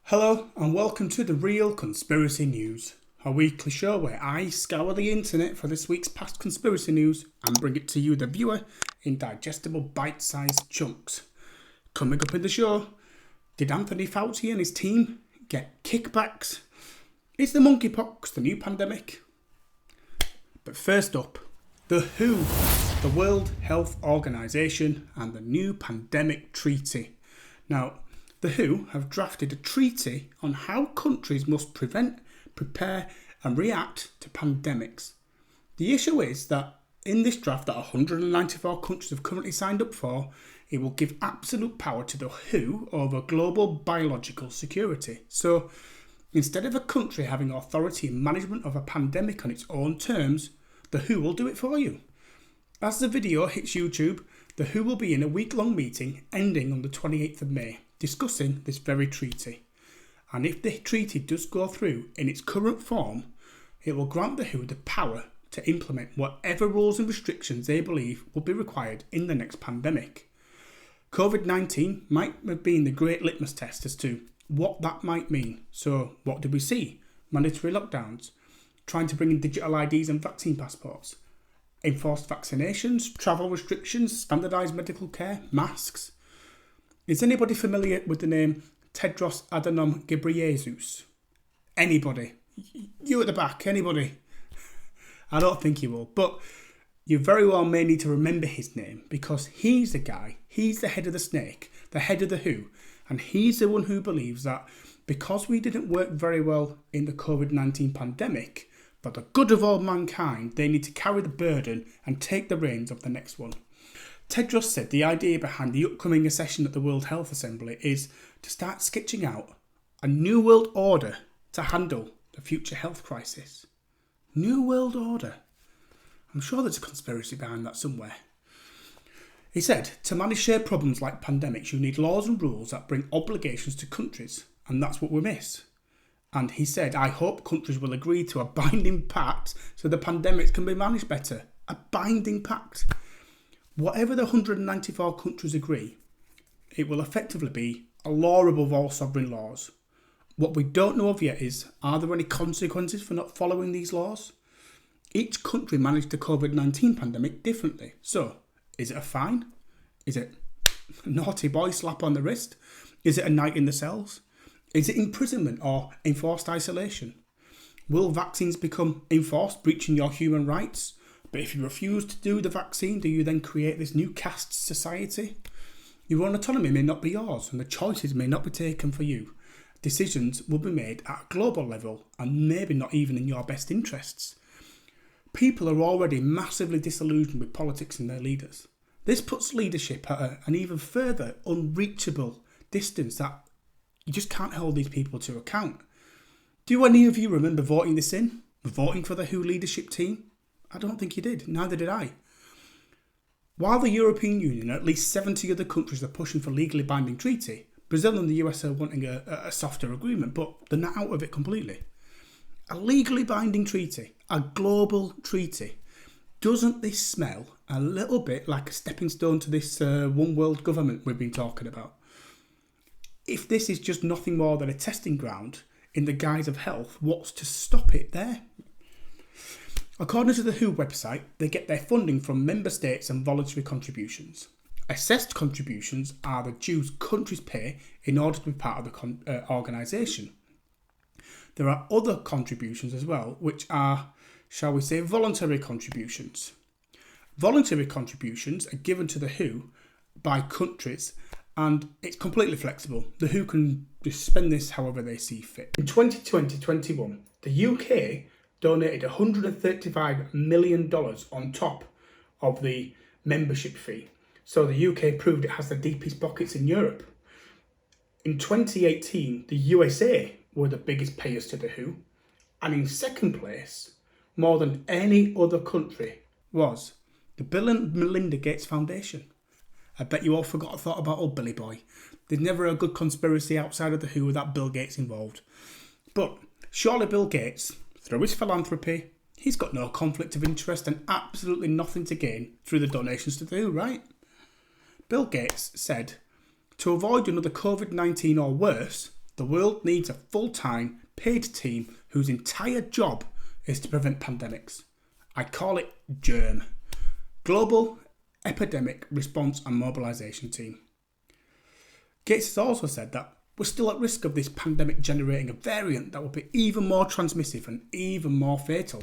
Hello and welcome to The Real Conspiracy News, a weekly show where I scour the internet for this week's past conspiracy news and bring it to you, the viewer, in digestible bite-sized chunks. Coming up in the show, did Anthony Fauci and his team get kickbacks? Is the monkeypox the new pandemic? But first up, the WHO, the World Health Organization, and the new pandemic treaty. Now, the WHO have drafted a treaty on how countries must prevent, prepare and react to pandemics. The issue is that in this draft that 194 countries have currently signed up for, it will give absolute power to the WHO over global biological security. So instead of a country having authority in management of a pandemic on its own terms, the WHO will do it for you. As the video hits YouTube, the WHO will be in a week-long meeting ending on the 28th of May, discussing this very treaty. And if the treaty does go through in its current form, it will grant the WHO the power to implement whatever rules and restrictions they believe will be required in the next pandemic. COVID-19 might have been the great litmus test as to what that might mean. So what did we see? Mandatory lockdowns, trying to bring in digital IDs and vaccine passports, enforced vaccinations, travel restrictions, standardised medical care, masks. Is anybody familiar with the name Tedros Adhanom Ghebreyesus? Anybody? You at the back, anybody? I don't think you will, but you very well may need to remember his name because he's the guy, he's the head of the snake, the head of the WHO, and he's the one who believes that because we didn't work very well in the COVID-19 pandemic, for the good of all mankind, they need to carry the burden and take the reins of the next one. Tedros said the idea behind the upcoming session at the World Health Assembly is to start sketching out a new world order to handle the future health crisis. New world order. I'm sure there's a conspiracy behind that somewhere. He said, to manage shared problems like pandemics, you need laws and rules that bring obligations to countries, and that's what we miss. And he said, I hope countries will agree to a binding pact so the pandemics can be managed better. A binding pact. Whatever the 194 countries agree, it will effectively be a law above all sovereign laws. What we don't know of yet is, are there any consequences for not following these laws? Each country managed the COVID-19 pandemic differently. So, is it a fine? Is it a naughty boy slap on the wrist? Is it a night in the cells? Is it imprisonment or enforced isolation? Will vaccines become enforced, breaching your human rights? But if you refuse to do the vaccine, do you then create this new caste society? Your own autonomy may not be yours and the choices may not be taken for you. Decisions will be made at a global level and maybe not even in your best interests. People are already massively disillusioned with politics and their leaders. This puts leadership at an even further unreachable distance that you just can't hold these people to account. Do any of you remember voting this in? Voting for the WHO leadership team? I don't think you did, neither did I. While the European Union and at least 70 other countries are pushing for legally binding treaty, Brazil and the US are wanting a softer agreement, but they're not out of it completely. A legally binding treaty, a global treaty, doesn't this smell a little bit like a stepping stone to this one world government we've been talking about? If this is just nothing more than a testing ground in the guise of health, what's to stop it there? According to the WHO website, they get their funding from member states and voluntary contributions. Assessed contributions are the dues countries pay in order to be part of the organisation. There are other contributions as well, which are, shall we say, voluntary contributions. Voluntary contributions are given to the WHO by countries and it's completely flexible. The WHO can just spend this however they see fit. In 2020-21, the UK donated $135 million on top of the membership fee. So the UK proved it has the deepest pockets in Europe. In 2018, the USA were the biggest payers to the WHO. And in second place, more than any other country, was the Bill and Melinda Gates Foundation. I bet you all thought about old Billy Boy. There's never a good conspiracy outside of the WHO without Bill Gates involved. But surely Bill Gates, through his philanthropy, he's got no conflict of interest and absolutely nothing to gain through the donations to the WHO, right? Bill Gates said, to avoid another COVID-19 or worse, the world needs a full-time, paid team whose entire job is to prevent pandemics. I call it GERM. Global Epidemic Response and Mobilisation Team. Gates has also said that we're still at risk of this pandemic generating a variant that will be even more transmissive and even more fatal.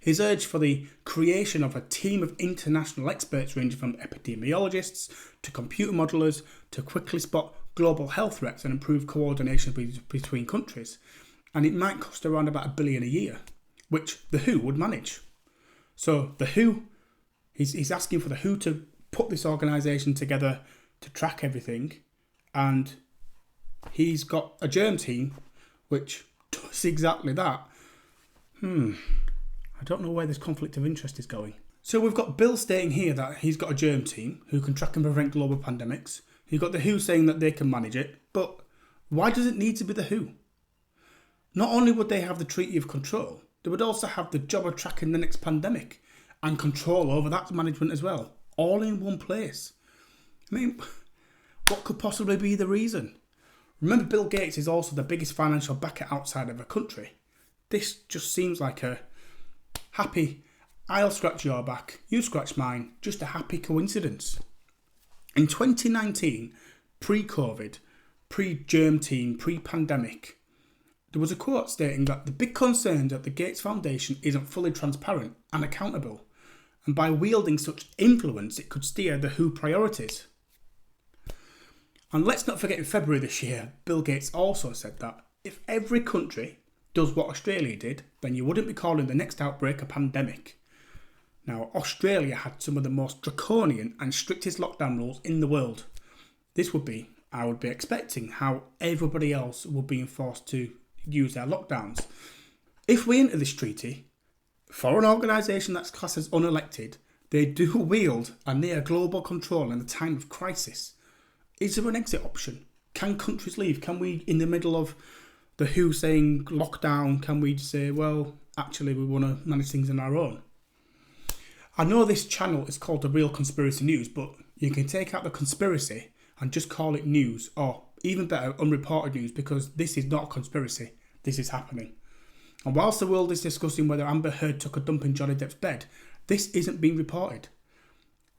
His urge for the creation of a team of international experts ranging from epidemiologists to computer modelers to quickly spot global health threats and improve coordination between countries. And it might cost around about $1 billion a year, which the WHO would manage. So the WHO, he's asking for the WHO to put this organisation together to track everything, and he's got a germ team which does exactly that. I don't know where this conflict of interest is going. So we've got Bill stating here that he's got a germ team who can track and prevent global pandemics. You've got the WHO saying that they can manage it, but why does it need to be the WHO? Not only would they have the treaty of control, they would also have the job of tracking the next pandemic and control over that management as well, all in one place. I mean, what could possibly be the reason? Remember, Bill Gates is also the biggest financial backer outside of a country. This just seems like a happy, I'll scratch your back, you scratch mine, just a happy coincidence. In 2019, pre-COVID, pre-germ team, pre-pandemic, there was a quote stating that the big concern that the Gates Foundation isn't fully transparent and accountable, and by wielding such influence it could steer the WHO priorities. And let's not forget, in February this year, Bill Gates also said that if every country does what Australia did, then you wouldn't be calling the next outbreak a pandemic. Now, Australia had some of the most draconian and strictest lockdown rules in the world. This would be, I would be expecting, how everybody else would be forced to use their lockdowns. If we enter this treaty, for an organisation that's classed as unelected, they do wield a near global control in a time of crisis. Is there an exit option? Can countries leave? Can we, in the middle of the WHO saying lockdown, can we say, well, actually we want to manage things on our own? I know this channel is called The Real Conspiracy News, but you can take out the conspiracy and just call it news, or even better, unreported news, because this is not a conspiracy. This is happening. And whilst the world is discussing whether Amber Heard took a dump in Johnny Depp's bed, this isn't being reported.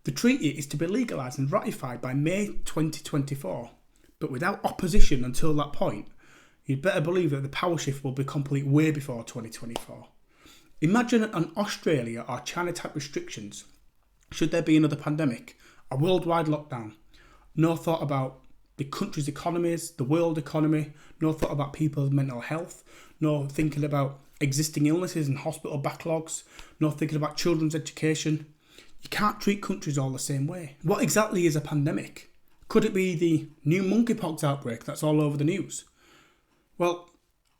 The treaty is to be legalised and ratified by May 2024, but without opposition until that point, you'd better believe that the power shift will be complete way before 2024. Imagine an Australia or China type restrictions, should there be another pandemic, a worldwide lockdown. No thought about the country's economies, the world economy, no thought about people's mental health, no thinking about existing illnesses and hospital backlogs, no thinking about children's education. You can't treat countries all the same way. What exactly is a pandemic? Could it be the new monkeypox outbreak that's all over the news? Well,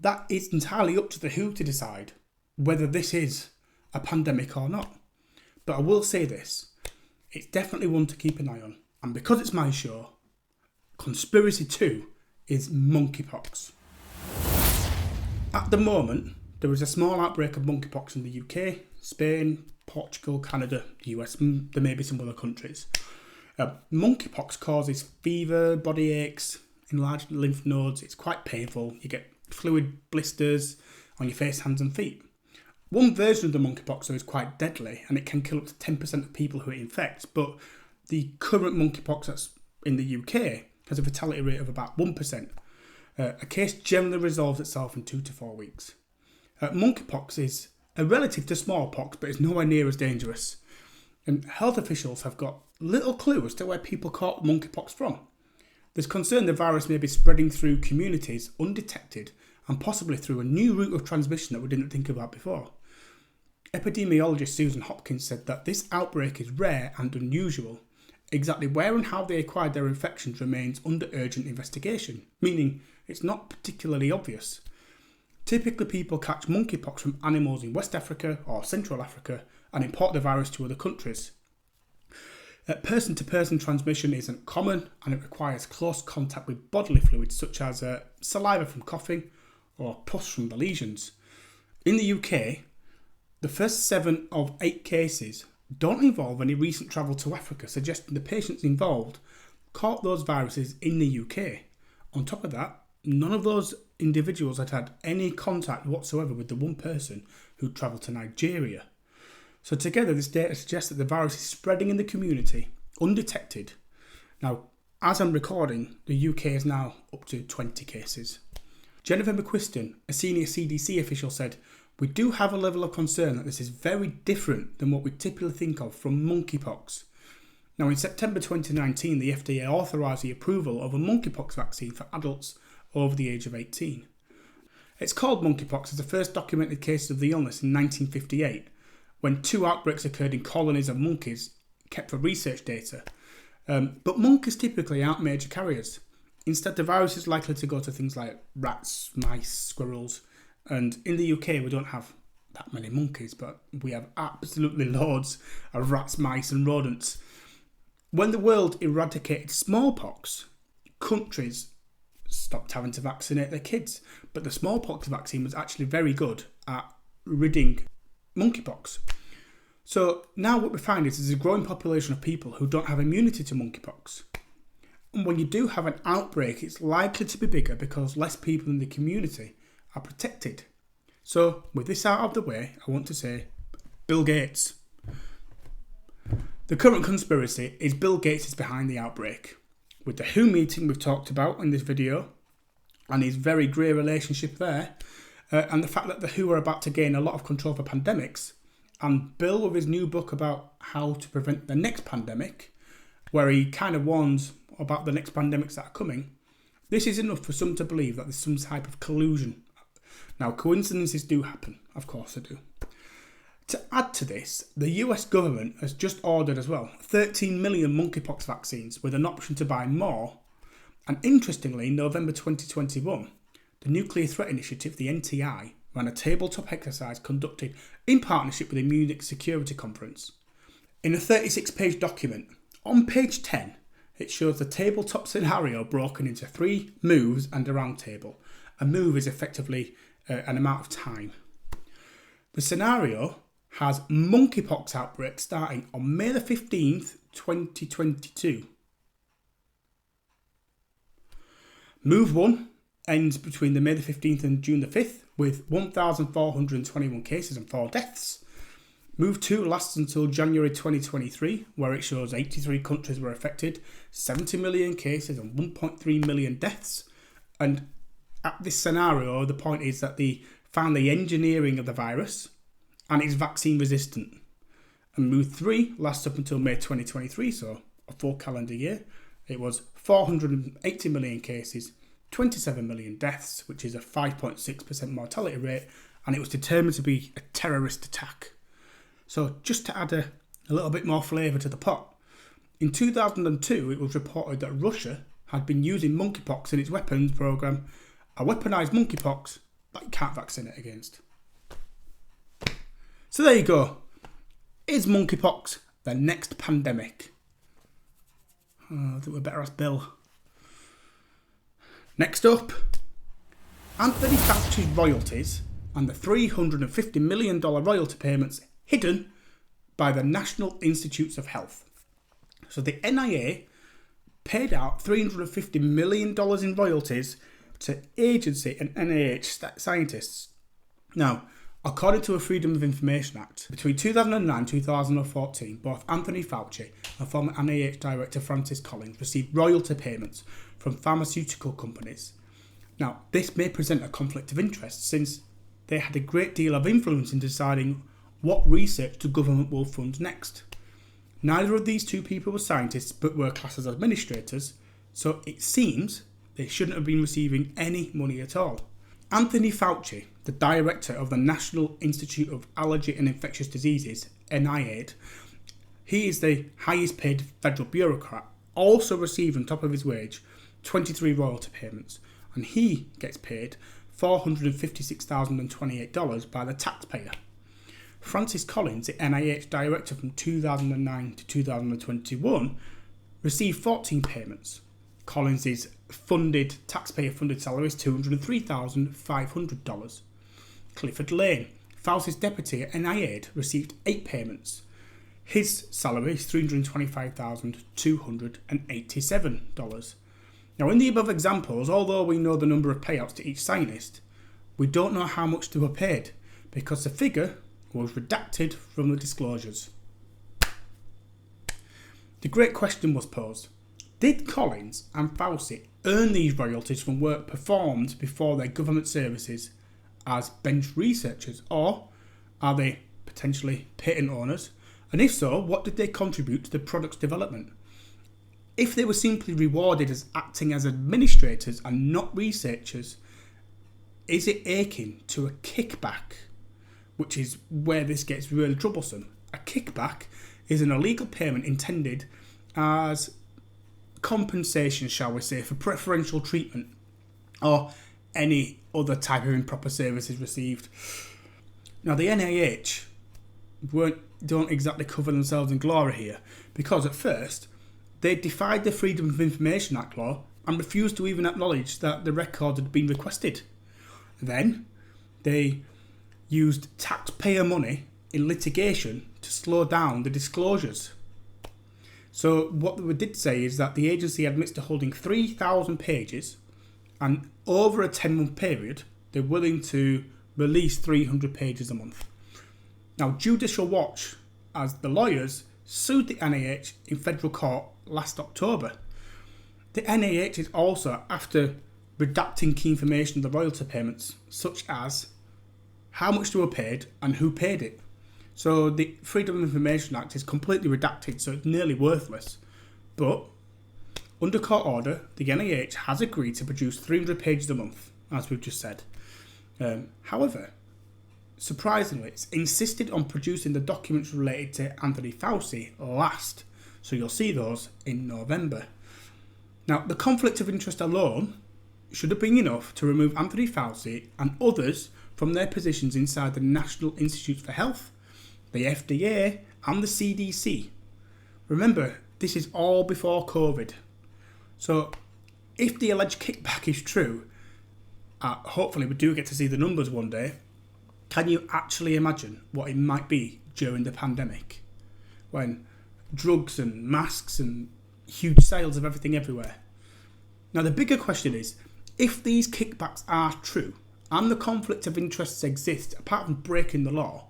that is entirely up to the WHO to decide whether this is a pandemic or not. But I will say this, it's definitely one to keep an eye on. And because it's my show, Conspiracy 2 is monkeypox. At the moment, there is a small outbreak of monkeypox in the UK, Spain, Portugal, Canada, the US, there may be some other countries. Monkeypox causes fever, body aches, enlarged lymph nodes. It's quite painful. You get fluid blisters on your face, hands and feet. One version of the monkeypox is quite deadly and it can kill up to 10% of people who it infects, but the current monkeypox that's in the UK has a fatality rate of about 1%. A case generally resolves itself in 2 to 4 weeks. Monkeypox is a relative to smallpox, but it's nowhere near as dangerous. And health officials have got little clue as to where people caught monkeypox from. There's concern the virus may be spreading through communities undetected and possibly through a new route of transmission that we didn't think about before. Epidemiologist Susan Hopkins said that this outbreak is rare and unusual. Exactly where and how they acquired their infections remains under urgent investigation, meaning it's not particularly obvious. Typically, people catch monkeypox from animals in West Africa or Central Africa and import the virus to other countries. Person-to-person transmission isn't common and it requires close contact with bodily fluids such as saliva from coughing or pus from the lesions. In the UK, the first 7 of 8 cases don't involve any recent travel to Africa, suggesting the patients involved caught those viruses in the UK. On top of that, none of those individuals had any contact whatsoever with the one person who travelled to Nigeria. So together, this data suggests that the virus is spreading in the community undetected. Now, as I'm recording, the UK is now up to 20 cases. Jennifer McQuiston, a senior CDC official, said, "We do have a level of concern that this is very different than what we typically think of from monkeypox." Now, in September 2019, the FDA authorised the approval of a monkeypox vaccine for adults over the age of 18. It's called monkeypox as the first documented cases of the illness in 1958, when 2 outbreaks occurred in colonies of monkeys kept for research data. But monkeys typically aren't major carriers. Instead, the virus is likely to go to things like rats, mice, squirrels, and in the UK we don't have that many monkeys, but we have absolutely loads of rats, mice and rodents. When the world eradicated smallpox, countries stopped having to vaccinate their kids, but the smallpox vaccine was actually very good at ridding monkeypox. So now what we find is there's a growing population of people who don't have immunity to monkeypox. And when you do have an outbreak, it's likely to be bigger because less people in the community are protected. So with this out of the way, I want to say Bill Gates. The current conspiracy is Bill Gates is behind the outbreak. With the WHO meeting we've talked about in this video, and his very grey relationship there, and the fact that the WHO are about to gain a lot of control for pandemics, and Bill with his new book about how to prevent the next pandemic, where he kind of warns about the next pandemics that are coming, this is enough for some to believe that there's some type of collusion. Now, coincidences do happen, of course they do. To add to this, the US government has just ordered as well 13 million monkeypox vaccines with an option to buy more. And interestingly, in November 2021, the Nuclear Threat Initiative, the NTI, ran a tabletop exercise conducted in partnership with the Munich Security Conference. In a 36-page document, on page 10, it shows the tabletop scenario broken into 3 moves and a round table. A move is effectively an amount of time. The scenario has monkeypox outbreak starting on May the 15th, 2022. Move 1 ends between the May the 15th and June the 5th with 1,421 cases and 4 deaths. Move 2 lasts until January 2023, where it shows 83 countries were affected, 70 million cases and 1.3 million deaths. And at this scenario, the point is that they found the engineering of the virus and it's vaccine resistant. And move 3 lasts up until May 2023, so a full calendar year. It was 480 million cases, 27 million deaths, which is a 5.6% mortality rate, and it was determined to be a terrorist attack. So just to add a little bit more flavour to the pot, in 2002 it was reported that Russia had been using monkeypox in its weapons programme, a weaponised monkeypox that you can't vaccinate against. So there you go. Is monkeypox the next pandemic? I think we're better ask Bill. Next up, Anthony Fauci's royalties and the $350 million royalty payments hidden by the National Institutes of Health. So the NIA paid out $350 million in royalties to agency and NIH scientists. Now, according to a Freedom of Information Act, between 2009 and 2014, both Anthony Fauci and former NIH Director Francis Collins received royalty payments from pharmaceutical companies. Now, this may present a conflict of interest since they had a great deal of influence in deciding what research the government will fund next. Neither of these two people were scientists but were classed as administrators, so it seems they shouldn't have been receiving any money at all. Anthony Fauci, the director of the National Institute of Allergy and Infectious Diseases, NIAID, he is the highest paid federal bureaucrat, also received on top of his wage 23 royalty payments, and he gets paid $456,028 by the taxpayer. Francis Collins, the NIH director from 2009 to 2021, received 14 payments. Collins' taxpayer-funded salary is $203,500. Clifford Lane, Fauci's deputy at NIAID, received 8 payments. His salary is $325,287. Now, in the above examples, although we know the number of payouts to each scientist, we don't know how much they were paid because the figure was redacted from the disclosures. The great question was posed: did Collins and Fauci earn these royalties from work performed before their government services as bench researchers, or are they potentially patent owners? And if so, what did they contribute to the product's development? If they were simply rewarded as acting as administrators and not researchers, is it akin to a kickback? Which is where this gets really troublesome. A kickback is an illegal payment intended as compensation, shall we say, for preferential treatment or any other type of improper services received. Now, the NIH don't exactly cover themselves in glory here, because at first they defied the Freedom of Information Act law and refused to even acknowledge that the record had been requested. Then they used taxpayer money in litigation to slow down the disclosures. So what they did say is that the agency admits to holding 3,000 pages, and over a 10-month period they're willing to release 300 pages a month. Now, Judicial Watch, as the lawyers, sued the NIH in federal court last October. The NIH is also after redacting key information of the royalty payments, such as how much they were paid and who paid it. So the Freedom of Information Act is completely redacted, so it's nearly worthless. But under court order, the NIH has agreed to produce 300 pages a month, as we've just said. However, surprisingly, it's insisted on producing the documents related to Anthony Fauci last, so you'll see those in November. Now, the conflict of interest alone should have been enough to remove Anthony Fauci and others from their positions inside the National Institutes for Health, the FDA and the CDC. Remember, this is all before COVID. So if the alleged kickback is true, hopefully we do get to see the numbers one day, can you actually imagine what it might be during the pandemic, when drugs and masks and huge sales of everything everywhere? Now, the bigger question is, if these kickbacks are true and the conflict of interests exists, apart from breaking the law,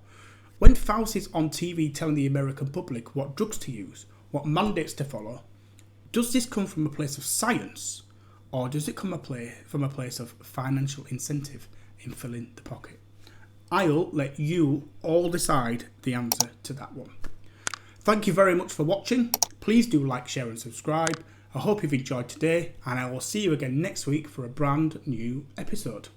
when Fauci's on TV telling the American public what drugs to use, what mandates to follow, does this come from a place of science, or does it come from a place of financial incentive in filling the pocket? I'll let you all decide the answer to that one. Thank you very much for watching. Please do like, share and subscribe. I hope you've enjoyed today, and I will see you again next week for a brand new episode.